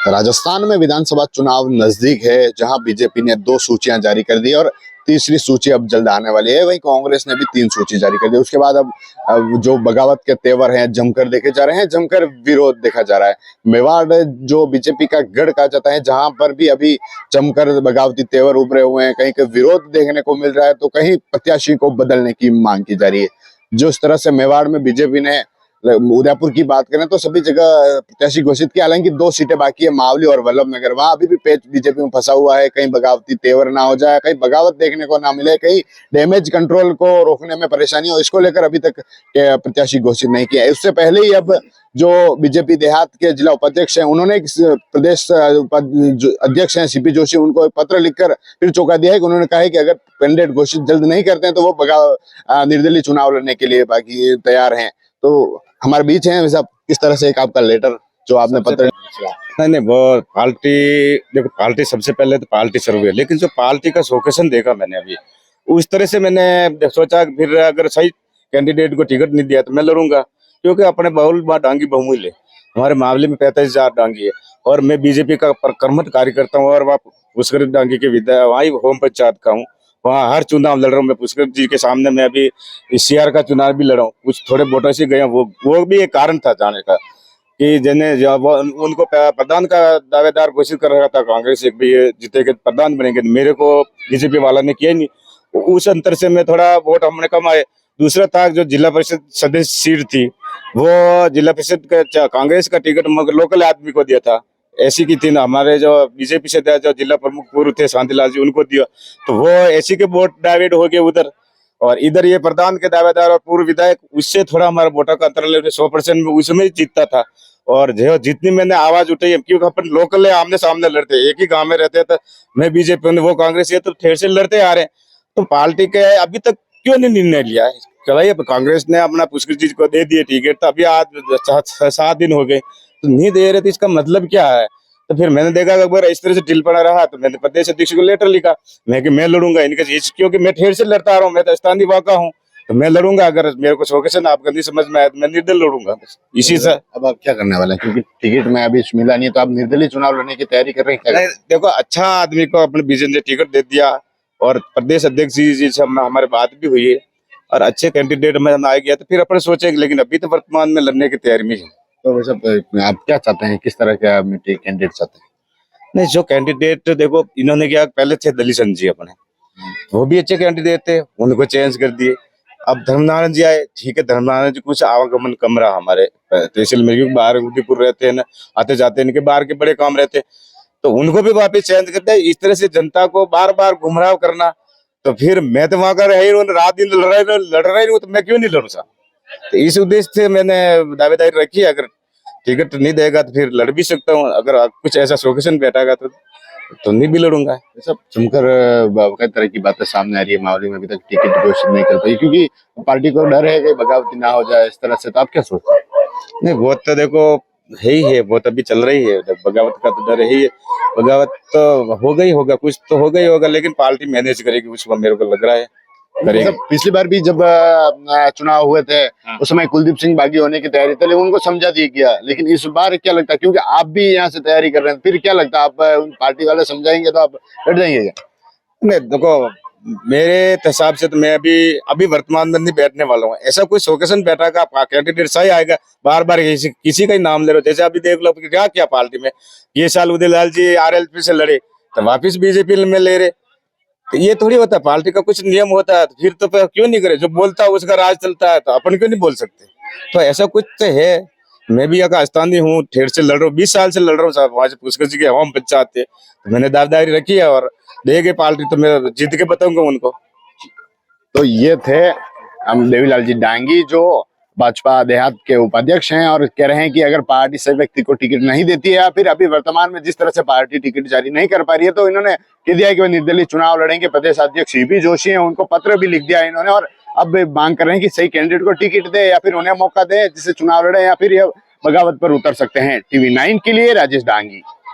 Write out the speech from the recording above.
राजस्थान में विधानसभा चुनाव नजदीक है, जहां बीजेपी ने 2 सूचियां जारी कर दी और तीसरी सूची अब जल्द आने वाली है। वहीं कांग्रेस ने भी 3 सूची जारी कर दी। उसके बाद अब जो बगावत के तेवर हैं जमकर देखे जा रहे हैं, जमकर विरोध देखा जा रहा है। मेवाड़ जो बीजेपी का गढ़ कहा जाता है, जहां पर भी अभी जमकर बगावती तेवर उभरे हुए हैं। कहीं विरोध देखने को मिल रहा है तो कहीं प्रत्याशी को बदलने की मांग की जा रही है। जो इस तरह से मेवाड़ में बीजेपी ने, उदयपुर की बात करें तो सभी जगह प्रत्याशी घोषित किया, हालांकि 2 सीटें बाकी है, मावली और वल्लभनगर। वहां अभी भी पेच बीजेपी में फंसा हुआ है। कहीं बगावती तेवर ना हो जाए, कहीं बगावत देखने को ना मिले, कहीं डैमेज कंट्रोल को रोकने में परेशानी हो, इसको लेकर अभी तक प्रत्याशी घोषित नहीं किया है। उससे पहले ही अब जो बीजेपी देहात के जिला उपाध्यक्ष हैं, उन्होंने प्रदेश अध्यक्ष हैं सीपी जोशी, उनको एक पत्र लिखकर फिर चौंका दिया है कि उन्होंने कहा है कि अगर कैंडिडेट घोषित जल्द नहीं करते हैं तो वो निर्दलीय चुनाव लड़ने के लिए बाकी तैयार हैं। तो हमारे बीच है वैसा किस तरह से एक आपका लेटर जो आपने पत्र। नहीं, वो पार्टी, देखो पार्टी सबसे पहले तो पार्टी शुरू है, लेकिन जो पार्टी का शोकेशन देखा मैंने अभी, उस तरह से मैंने सोचा फिर अगर सही कैंडिडेट को टिकट नहीं दिया तो मैं लड़ूंगा, क्योंकि अपने बहुल डांगी बहुमूल्य है। हमारे मामले में 45,000 डांगी है और मैं बीजेपी का कर्मठ कार्यकर्ता हूँ और वहाँ पुष्कर डांगी के विधायक, वहाँ होम पंचायत का हूँ। वहाँ हर चुनाव लड़ रहा हूँ मैं पुष्कर जी के सामने। मैं अभी सीआर का चुनाव भी लड़ा हूँ, कुछ थोड़े वोटर से गए, वो भी एक कारण था जाने का कि जिन्हें उनको प्रधान का दावेदार घोषित कर रहा था कांग्रेस, एक भी जीतेंगे प्रधान बनेंगे, मेरे को बीजेपी वाला ने किया ही नहीं। उस अंतर से मैं थोड़ा वोट हमने कम आए। दूसरा था जो जिला परिषद सदस्य सीट थी, वो जिला परिषद का कांग्रेस का टिकट मगर लोकल आदमी को दिया था, ऐसी की थी ना। हमारे जो बीजेपी से जो जिला प्रमुख पूर्व थे शांतिलाल जी, उनको दिया, तो वो ऐसी के वोट डाइवर्ट हो गए उधर, और इधर ये प्रधान के दावेदार और पूर्व विधायक, उससे थोड़ा हमारा वोटर का अंतर 100% में उसमें ही जीतता था। और जो जितनी मैंने आवाज उठाई, क्योंकि अपन लोकल है, आमने सामने लड़ते, एक ही गांव में रहते, तो मैं बीजेपी वो कांग्रेस, ये तो ठेर से लड़ते आ रहे हैं। तो पार्टी के अभी तक क्यों नहीं निर्णय लिया है? चलाइए, कांग्रेस ने अपना पुष्कर जी को दे दिए टिकट, तो अभी आज 7 दिन हो गए तो नहीं दे रहे, तो इसका मतलब क्या है? तो फिर मैंने देखा अगर इस तरह से ढील पड़ा रहा तो मैंने प्रदेश अध्यक्ष को लेटर लिखा, मैं कि मैं लड़ूंगा इनके, क्योंकि मैं ठेर से लड़ता आ रहा हूँ, मैं तो स्थानीय वाका हूँ, तो मैं लड़ूंगा। अगर मेरे को शोकेशन आपका नहीं समझ में आया तो मैं निर्दल लड़ूंगा इसी से। अब आप क्या करने वाले हैं, क्योंकि टिकट में अभी मिला नहीं, तो आप निर्दलीय चुनाव लड़ने की तैयारी कर रहे हैं क्या? देखो, अच्छा आदमी को अपने बीजेपी ने टिकट दे दिया और प्रदेश अध्यक्ष जी से हमारे बात भी हुई है और अच्छे कैंडिडेट में आ गया तो फिर अपन सोचेंगे, लेकिन अभी तो वर्तमान में लड़ने की तैयारी में है। तो वैसे आप क्या चाहते हैं, किस तरह का कैंडिडेट चाहते हैं? नहीं, जो कैंडिडेट देखो, इन्होंने क्या पहले थे दलीचंद जी अपने, वो भी अच्छे कैंडिडेट थे, उनको चेंज कर दिए। अब धर्मनारायण जी आए, ठीक है, धर्मनारायण जी कुछ आवागमन कम रहा हमारे तहसील में, क्योंकि बाहर उदयपुर रहते हैं ना, आते जाते इनके बाहर के बड़े काम रहते, तो उनको भी वापिस चेंज करते हैं। इस तरह से जनता को बार बार गुमराह करना, तो फिर मैं तो वहां का रही रात दिन लड़ रहा हूँ, तो मैं क्यों नहीं लड़ू सा? तो इस उद्देश्य से मैंने दावेदारी रखी है। अगर टिकट नहीं देगा तो फिर लड़ भी सकता हूँ, अगर कुछ ऐसा शोकेशन बैठागा तो नहीं भी लड़ूंगा। सब जमकर कई तरह की बातें सामने आ रही है। मावली में अभी तक टिकट घोषित नहीं कर पाई, क्योंकि पार्टी को डर है कि बगावती ना हो जाए इस तरह से। तो आप क्या सोचते हैं? नहीं, वो तो देखो है ही है, वो तो अभी चल रही है, बगावत का तो डर ही है। बगावत तो हो गई होगा, कुछ तो हो गई होगा, लेकिन पार्टी मैनेज करेगी, उसको मेरे को लग रहा है करेगी। पिछली बार भी जब चुनाव हुए थे, उस समय कुलदीप सिंह बागी होने की तैयारी थी, लेकिन उनको समझा दिया गया। लेकिन इस बार क्या लगता है, क्योंकि आप भी यहाँ से तैयारी कर रहे हैं, फिर क्या लगता है, आप उन पार्टी वाले समझाएंगे तो आप लड़ जाएंगे क्या? नहीं, देखो मेरे हिसाब से तो मैं अभी वर्तमान में नहीं बैठने वाला हूँ। ऐसा कोई शोकेशन बैठा का कैंडिडेट सही आएगा, बार बार किसी का ही नाम ले रहे हो। जैसे अभी देख लो क्या पार्टी में ये साल उदयलाल जी आरएलपी से लड़े तो वापिस बीजेपी में ले रहे, तो ये थोड़ी होता है। पार्टी का कुछ नियम होता है, तो फिर तो क्यों नहीं करे? जो बोलता है उसका राज चलता है, तो अपन क्यों नहीं बोल सकते? तो ऐसा कुछ तो है। मैं भी यहाँ स्थानीय हूँ, ठेर से लड़ रहा हूँ, 20 साल से लड़ रहा हूँ साहब। वहां से पुष्कर जी के हम पंचायत थे, तो मैंने दावेदारी रखी है और देगी पार्टी तो मैं जीत के बताऊंगा उनको। तो ये थे हम देवीलाल जी डांगी, जो भाजपा देहात के उपाध्यक्ष हैं, और कह रहे हैं कि अगर पार्टी से व्यक्ति को टिकट नहीं देती है या फिर अभी वर्तमान में जिस तरह से पार्टी टिकट जारी नहीं कर पा रही है, तो इन्होंने कह दिया है कि वो निर्दलीय चुनाव लड़ेंगे। प्रदेश अध्यक्ष सीपी जोशी हैं, उनको पत्र भी लिख दिया है इन्होंने, और अब मांग कर रहे हैं कि सही कैंडिडेट को टिकट दे या फिर उन्हें मौका दे जिससे चुनाव लड़े, या फिर ये बगावत पर उतर सकते हैं। TV9 के लिए राजेश डांगी।